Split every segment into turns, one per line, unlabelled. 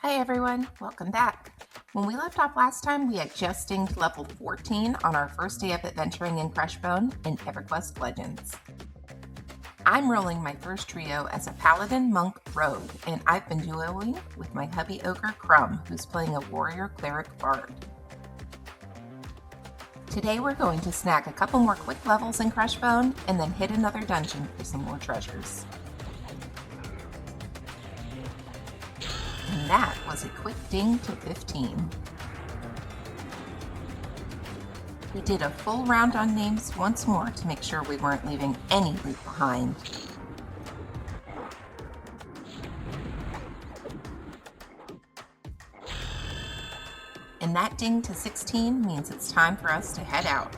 Hi everyone, welcome back. When we left off last time, we had just dinged level 14 on our first day of adventuring in Crushbone in EverQuest Legends. I'm rolling my first trio as a Paladin Monk Rogue, and I've been duoing with my hubby ogre Crumb, who's playing a warrior cleric bard. Today we're going to snag a couple more quick levels in Crushbone and then hit another dungeon for some more treasures. And that was a quick ding to 15. We did a full round on names once more to make sure we weren't leaving any loot behind. And that ding to 16 means it's time for us to head out.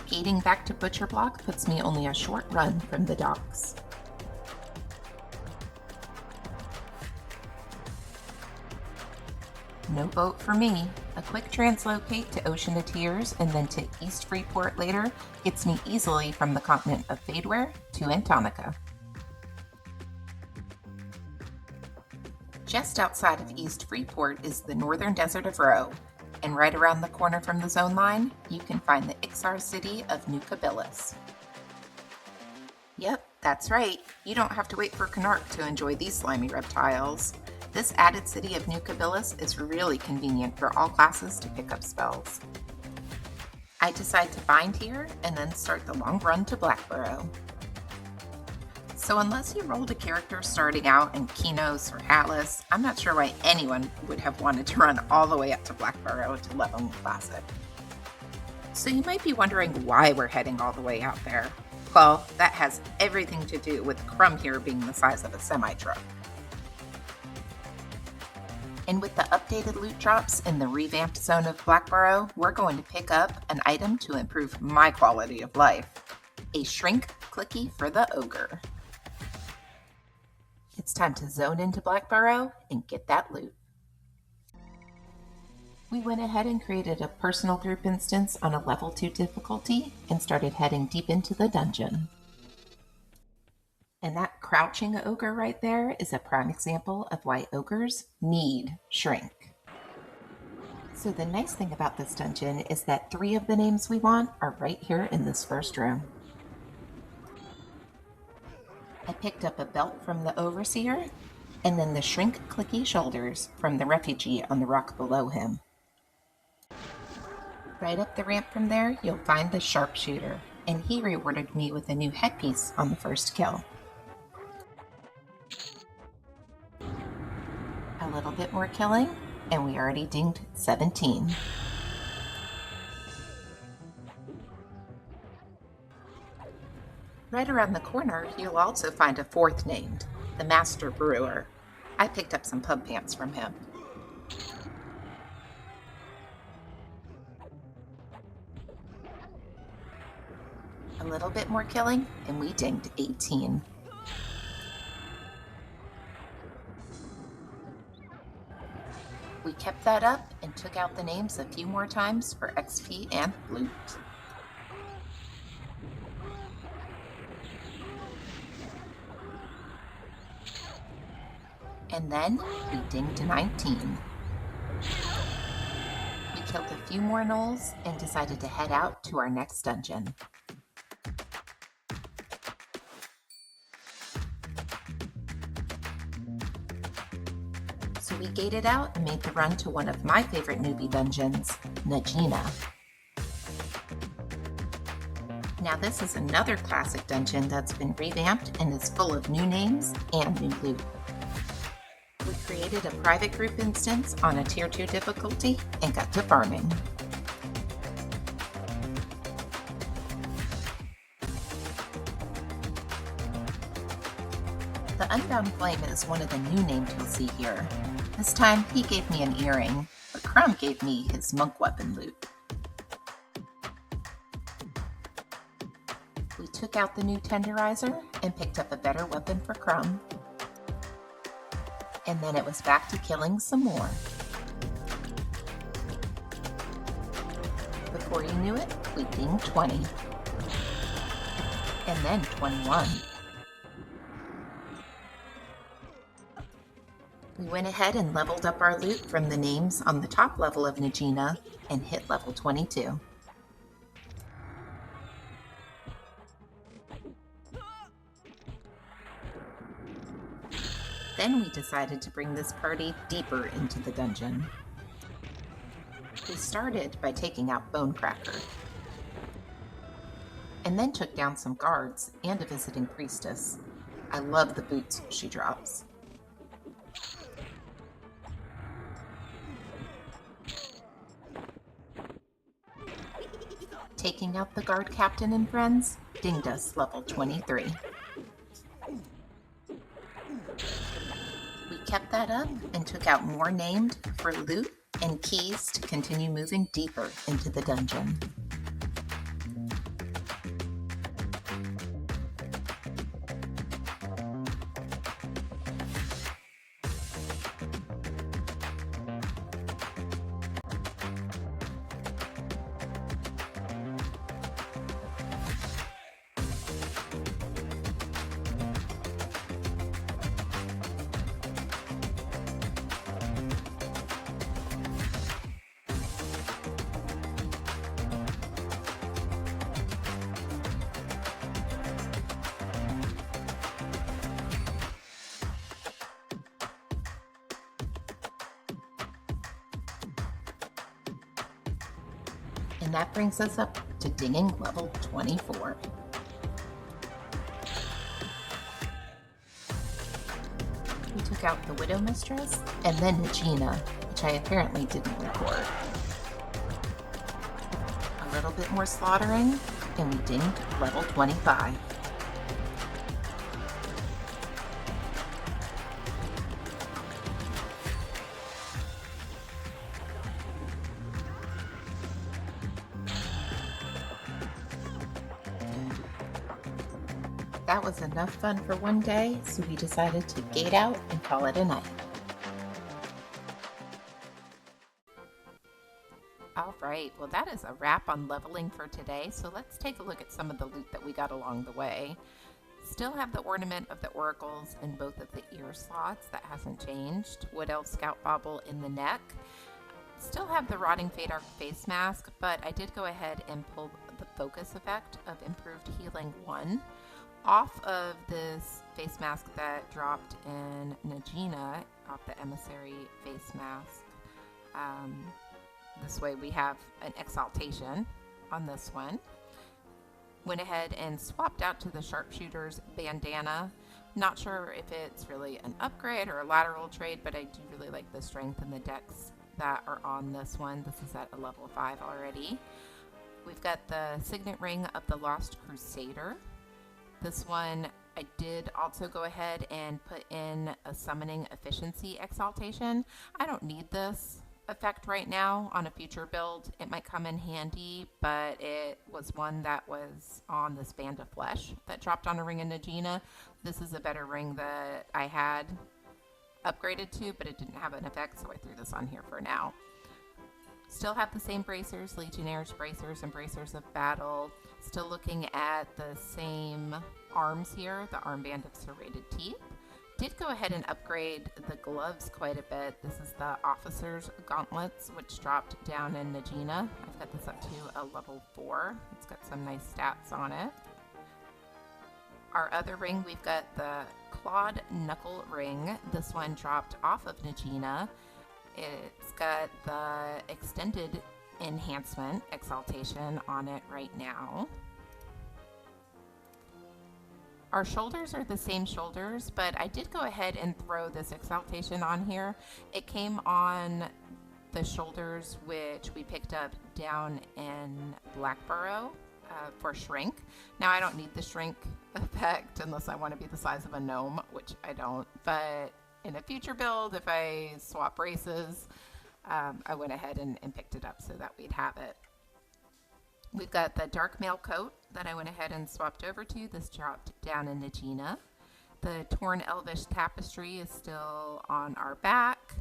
Gating back to Butcher Block puts me only a short run from the docks. No boat for me. A quick translocate to Ocean of Tears and then to East Freeport later gets me easily from the continent of Fadeware to Antonica. Just outside of East Freeport is the northern desert of Roe, and right around the corner from the zone line, you can find the Ixar city of New Kabilis. Yep, that's right. You don't have to wait for Canark to enjoy these slimy reptiles. This added city of New Kabilis is really convenient for all classes to pick up spells. I decide to bind here and then start the long run to Blackburrow. So unless you rolled a character starting out in Kinos or Atlas, I'm not sure why anyone would have wanted to run all the way up to Blackburrow to level Classic. So you might be wondering why we're heading all the way out there. Well, that has everything to do with Crumb here being the size of a semi-truck. And with the updated loot drops in the revamped zone of Blackburrow, we're going to pick up an item to improve my quality of life. A shrink clicky for the ogre. It's time to zone into Blackburrow and get that loot. We went ahead and created a personal group instance on a level 2 difficulty and started heading deep into the dungeon. And that crouching ogre right there is a prime example of why ogres need shrink. So the nice thing about this dungeon is that 3 of the names we want are right here in this first room. I picked up a belt from the overseer, and then the shrink clicky shoulders from the refugee on the rock below him. Right up the ramp from there, you'll find the sharpshooter, and he rewarded me with a new headpiece on the first kill. A little bit more killing, and we already dinged 17. Right around the corner, you'll also find a 4th named, the Master Brewer. I picked up some pub pants from him. A little bit more killing, and we dinged 18. We kept that up and took out the names a few more times for XP and loot. And then we dinged 19. We killed a few more gnolls and decided to head out to our next dungeon. So we gated out and made the run to one of my favorite newbie dungeons, Najena. Now this is another classic dungeon that's been revamped and is full of new names and new loot. We created a private group instance on a tier 2 difficulty and got to farming. The Unbound Flame is one of the new names you'll see here. This time he gave me an earring, but Crumb gave me his monk weapon loot. We took out the new tenderizer and picked up a better weapon for Crumb. And then it was back to killing some more. Before you knew it, we dinged 20. And then 21. We went ahead and leveled up our loot from the names on the top level of Najena and hit level 22. Then we decided to bring this party deeper into the dungeon. We started by taking out Bonecracker, and then took down some guards and a visiting priestess. I love the boots she drops. Taking out the guard captain and friends dinged us level 23. We kept that up and took out more named for loot and keys to continue moving deeper into the dungeon. And that brings us up to dinging level 24. We took out the Widow Mistress and then Najena, which I apparently didn't record. A little bit more slaughtering, and we dinged level 25. That was enough fun for one day, so we decided to gate out and call it a night. Alright, well that is a wrap on leveling for today, so let's take a look at some of the loot that we got along the way. Still have the ornament of the oracles in both of the ear slots, that hasn't changed. Wood Elf Scout Bauble in the neck. Still have the Rotting Fate Arc face mask, but I did go ahead and pull the focus effect of Improved Healing 1 off of this face mask that dropped in Najena, off the Emissary face mask. This way we have an exaltation on this one. Went ahead and swapped out to the Sharpshooter's bandana. Not sure if it's really an upgrade or a lateral trade, but I do really like the strength and the dex that are on this one. This is at a level 5 already. We've got the Signet Ring of the Lost Crusader. This one, I did also go ahead and put in a Summoning Efficiency Exaltation. I don't need this effect right now. On a future build, it might come in handy, but it was one that was on this Band of Flesh that dropped on a ring in Najena. This is a better ring that I had upgraded to, but it didn't have an effect, so I threw this on here for now. Still have the same bracers, Legionnaire's bracers and bracers of battle. Still looking at the same arms here, the armband of serrated teeth. Did go ahead and upgrade the gloves quite a bit. This is the officer's gauntlets, which dropped down in Najena. I've got this up to a level 4. It's got some nice stats on it. Our other ring, we've got the Clawed Knuckle Ring. This one dropped off of Najena. It's got the extended enhancement exaltation on it right now. Our shoulders are the same shoulders, but I did go ahead and throw this exaltation on here. It came on the shoulders, which we picked up down in Blackburrow for shrink. Now I don't need the shrink effect unless I want to be the size of a gnome, which I don't, but in a future build, if I swap braces, I went ahead and picked it up so that we'd have it. We've got the dark mail coat that I went ahead and swapped over to. This dropped down in Najena. The torn elvish tapestry is still on our back.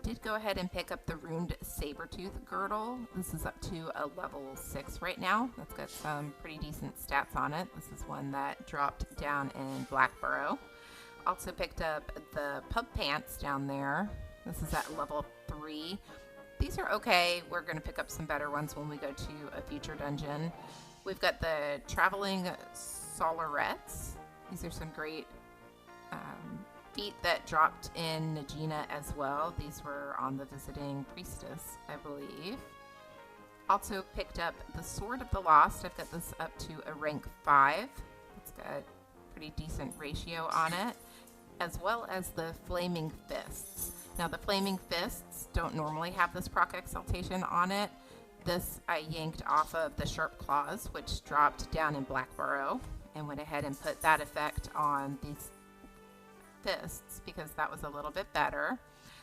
Did go ahead and pick up the runed sabertooth girdle. This is up to a level 6 right now. That's got some pretty decent stats on it. This is one that dropped down in Blackburrow. Also picked up the pub pants down there. This is at level 3. These are okay. We're going to pick up some better ones when we go to a future dungeon. We've got the traveling solarettes. These are some great feet that dropped in Najena as well. These were on the visiting priestess, I believe. Also picked up the Sword of the Lost. I've got this up to a rank 5. It's got pretty decent ratio on it, as well as the Flaming Fists. Now the Flaming Fists don't normally have this proc exaltation on it. This I yanked off of the Sharp Claws, which dropped down in Blackburrow, and went ahead and put that effect on these fists because that was a little bit better.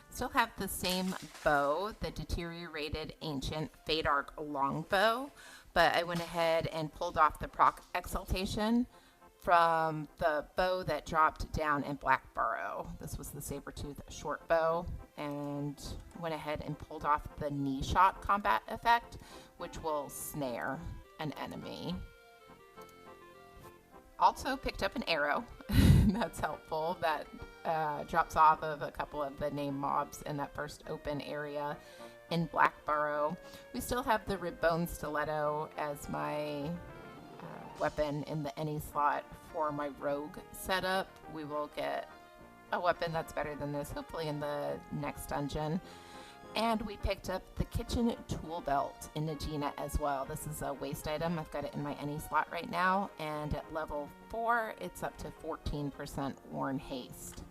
Still have the same bow, the deteriorated ancient Fade Arc longbow, but I went ahead and pulled off the proc exaltation from the bow that dropped down in Blackburrow. This was the Sabertooth short bow, and went ahead and pulled off the knee shot combat effect, which will snare an enemy. Also picked up an arrow. That's helpful. That drops off of a couple of the named mobs in that first open area in Blackburrow. We still have the Ribbone Stiletto as my weapon in the any slot for my rogue setup. We will get a weapon that's better than this hopefully in the next dungeon. And we picked up the kitchen tool belt in Najena as well. This is a waste item. I've got it in my any slot right now, and at level 4 it's up to 14% worn haste.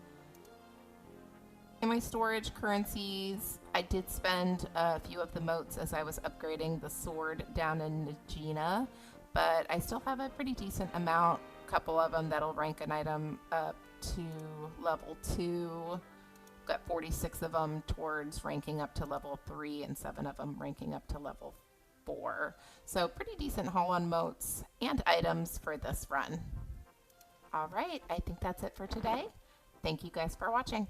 In my storage currencies, I did spend a few of the motes as I was upgrading the sword down in Najena, but I still have a pretty decent amount, a couple of them that'll rank an item up to level 2. Got 46 of them towards ranking up to level 3 and 7 of them ranking up to level 4. So pretty decent haul on motes and items for this run. All right, I think that's it for today. Thank you guys for watching.